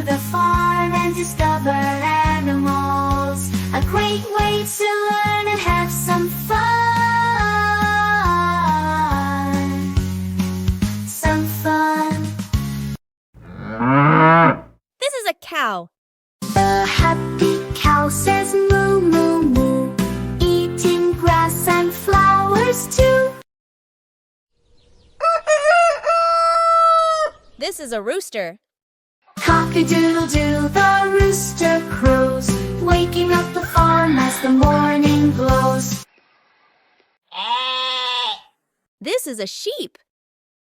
the farm and discover animals. A great way to learn and have some fun. Some fun. This is a cow. The happy cow says moo moo moo, eating grass and flowers too. This is a rooster. Cock-a-doodle-doo, the rooster crows, waking up the farm as the morning glows. This is a sheep.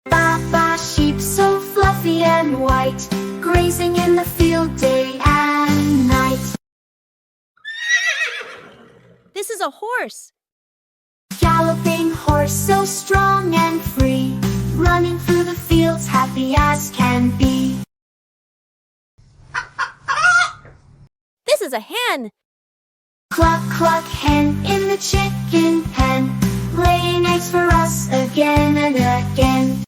Ba-ba, sheep so fluffy and white, grazing in the field day and night. This is a horse. Galloping horse so strong and free, running through the fields happy as can be. This is a hen. Cluck, cluck, hen in the chicken pen, laying eggs for us again and again.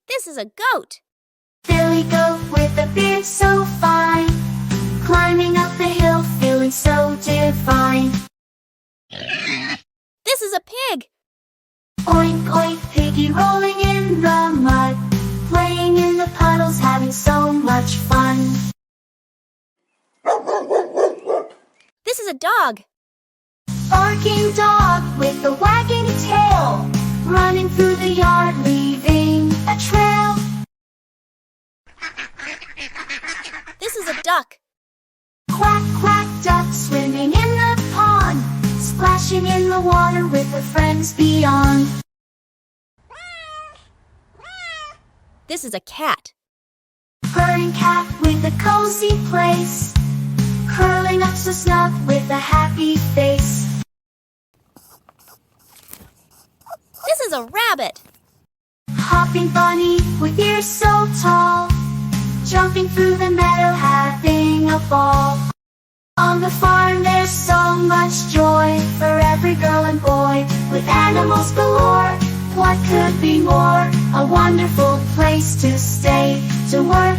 This is a goat. Billy goat with a beard so fine, climbing up the hill feeling so divine. This is a pig. Oink, oink, piggy rolling in the mud, playing in the puddles, having so much fun. This is a dog. Barking dog with a wagging tail, running through the yard, leaving a trail. This is a duck. Quack, quack, duck swimming in the pond, splashing in the water with her friends beyond. This is a cat. Purring cat with a cozy place, curling up so snug with a happy face. This is a rabbit. Hopping bunny with ears so tall, jumping through the meadow, having a ball. On the farm there's so much joy for every girl and boy, with animals galore. What could be more? A wonderful place to stay, to work